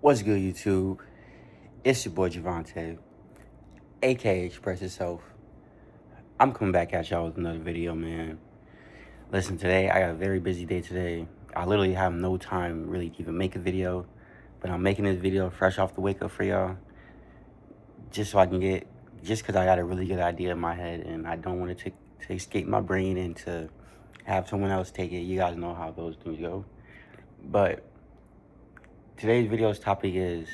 What's good, YouTube? It's your boy Javante, aka Express Itself. I'm coming back at y'all with another video, man. Listen, today I got a very busy day today. I literally have no time really to even make a video, but I'm making this video fresh off the wake up for y'all, just so I can just because I got a really good idea in my head and I don't want it to escape my brain and to have someone else take it. You guys know how those things go. But today's video's topic is,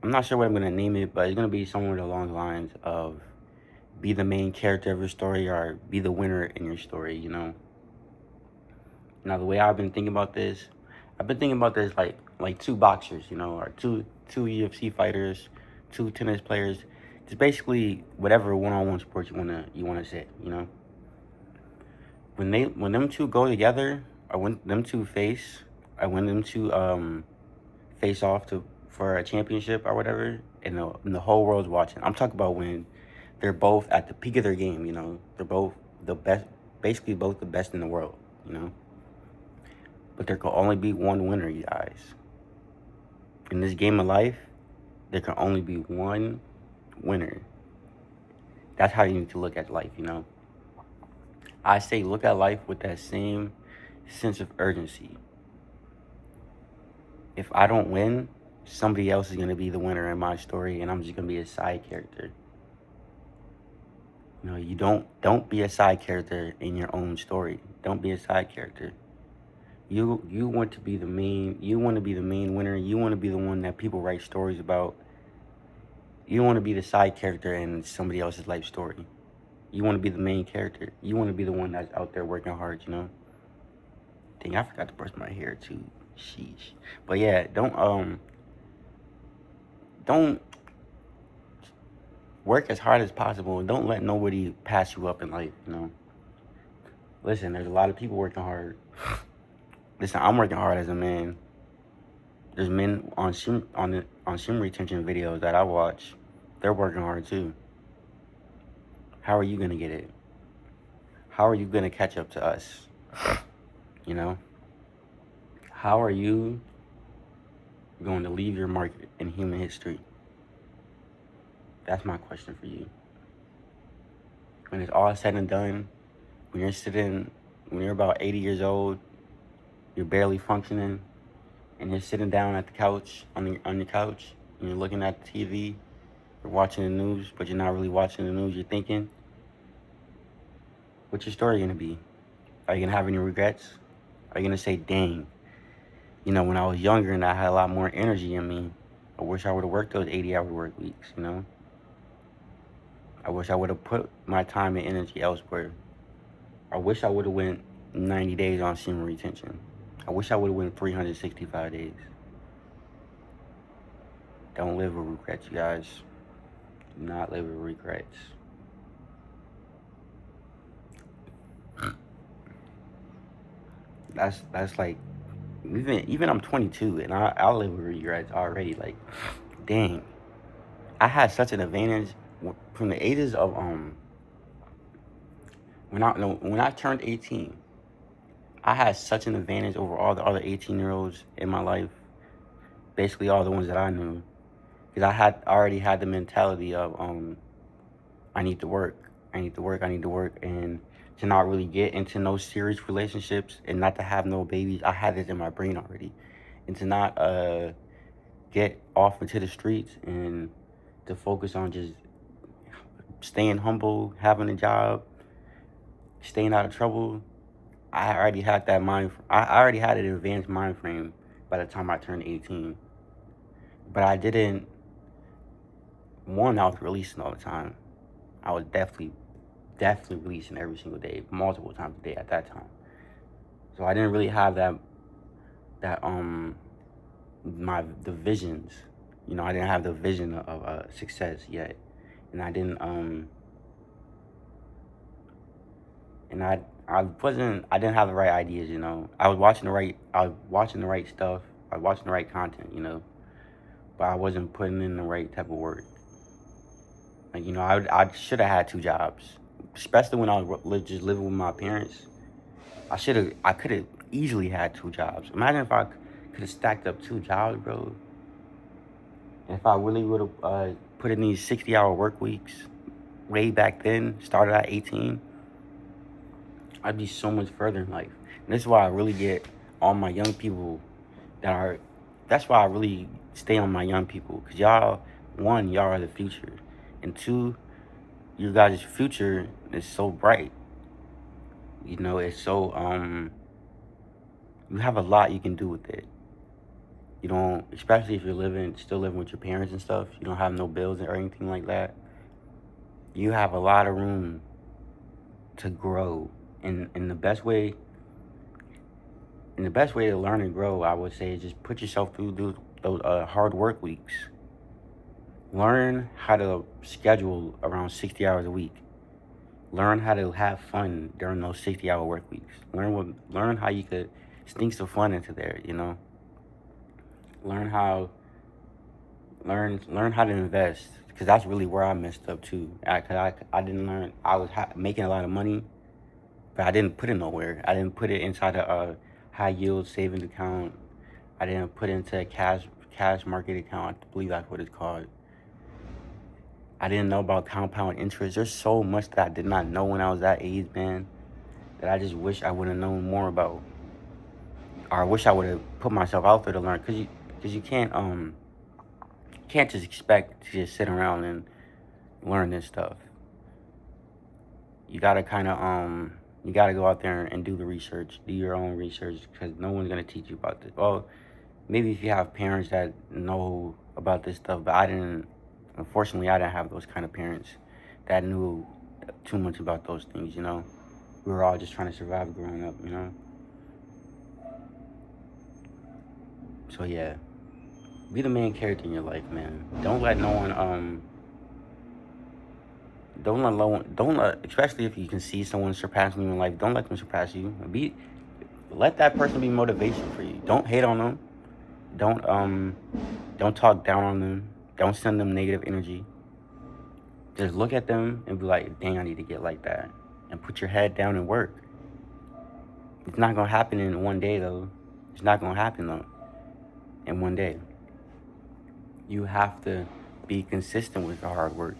I'm not sure what I'm going to name it, but it's going to be somewhere along the lines of be the main character of your story or be the winner in your story. Now, the way I've been thinking about this, like two boxers, or two UFC fighters, two tennis players. It's basically whatever one-on-one sport you wanna say. When them two go together, or when them two when them two face off for a championship or whatever, and the whole world's watching. I'm talking about when they're both at the peak of their game. They're both the best, basically both the best in the world. But there can only be one winner, you guys. In this game of life, there can only be one winner. That's how you need to look at life. I say look at life with that same sense of urgency. If I don't win, somebody else is going to be the winner in my story, and I'm just going to be a side character. You don't be a side character in your own story. Don't be a side character. You want to be the main. You want to be the main winner. You want to be the one that people write stories about. You want to be the side character in somebody else's life story. You want to be the main character. You want to be the one that's out there working hard. Dang, I forgot to brush my hair too. Sheesh. But yeah, don't work as hard as possible, and don't let nobody pass you up in life. Listen, there's a lot of people working hard. Listen, I'm working hard as a man. There's men on sim retention videos that I watch. They're working hard too. How are you gonna get it? How are you gonna catch up to us? You know? How are you going to leave your mark in human history? That's my question for you. When it's all said and done, when you're about 80 years old, you're barely functioning, and you're sitting down at the couch, on your couch, and you're looking at the TV, you're watching the news, but you're not really watching the news, you're thinking, what's your story gonna be? Are you gonna have any regrets? Are you gonna say, dang, when I was younger and I had a lot more energy in me, I wish I would have worked those 80-hour work weeks. I wish I would have put my time and energy elsewhere. I wish I would have went 90 days on semen retention. I wish I would have went 365 days. Don't live with regrets, you guys. Do not live with regrets. That's like, even I'm 22 and I live with regrets already. Like, dang, I had such an advantage from the ages of when I turned 18. I had such an advantage over all the other 18-year-olds in my life. Basically, all the ones that I knew, because I already had the mentality of I need to work, I need to work, I need to work, and to not really get into no serious relationships and not to have no babies. I had this in my brain already, and to not get off into the streets and to focus on just staying humble, having a job, staying out of trouble. I already had that I already had an advanced mind frame by the time I turned 18. But I didn't. One, I was releasing all the time. I was definitely releasing every single day, multiple times a day at that time. So I didn't really have the visions. I didn't have the vision of success yet, and I didn't and I didn't have the right ideas. I was watching the right stuff. I was watching the right content. But I wasn't putting in the right type of work. Like, I should have had two jobs, especially when I was just living with my parents. I could have easily had two jobs. Imagine if I could have stacked up two jobs, bro. If I really would have put in these 60-hour work weeks way back then, started at 18, I'd be so much further in life. And this is why I really get all my young people that's why I really stay on my young people. Because y'all, one, y'all are the future. And two, you guys' future is so bright. You know, it's so, you have a lot you can do with it. You don't, especially if you're still living with your parents and stuff, you don't have no bills or anything like that. You have a lot of room to grow. And the best way to learn and grow, I would say, is just put yourself through those hard work weeks. Learn how to schedule around 60 hours a week. Learn how to have fun during those 60-hour work weeks. Learn how you could sneak some fun into there, you know? Learn how to invest, because that's really where I messed up too. I didn't learn. I was making a lot of money, but I didn't put it nowhere. I didn't put it inside a high yield savings account. I didn't put it into a cash market account. I believe that's what it's called. I didn't know about compound interest. There's so much that I did not know when I was that age, man, that I just wish I would have known more about. Or I wish I would have put myself out there to learn. Cause you can't just expect to just sit around and learn this stuff. You gotta you gotta go out there and do the research, do your own research, because no one's gonna teach you about this. Well, maybe if you have parents that know about this stuff, but unfortunately, I didn't have those kind of parents that knew too much about those things, you know? We were all just trying to survive growing up, you know? So yeah, be the main character in your life, man. Don't let no one, especially if you can see someone surpassing you in life, don't let them surpass you. Let that person be motivation for you. Don't hate on them. Don't talk down on them. Don't send them negative energy. Just look at them and be like, dang, I need to get like that. And put your head down and work. It's not going to happen in one day, though. It's not going to happen, though, in one day. You have to be consistent with your hard work.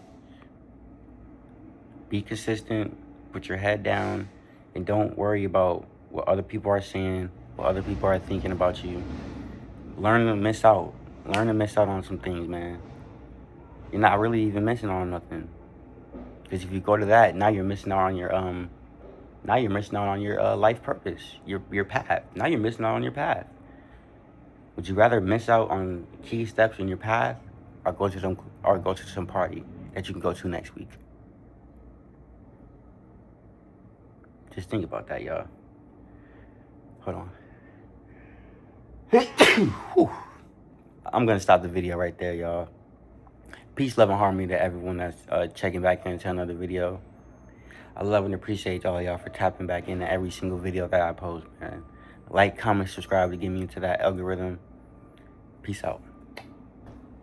Be consistent, put your head down, and don't worry about what other people are saying, what other people are thinking about you. Learn to miss out. Learn to miss out on some things, man. You're not really even missing out on nothing. Because if you go to that, now you're missing out on your life purpose, your path. Now you're missing out on your path. Would you rather miss out on key steps in your path, or go to some party that you can go to next week? Just think about that, y'all. Hold on. I'm gonna stop the video right there, y'all. Peace, love, and harmony to everyone that's checking back into another video. I love and appreciate all y'all for tapping back into every single video that I post, man. Like, comment, subscribe to get me into that algorithm. Peace out.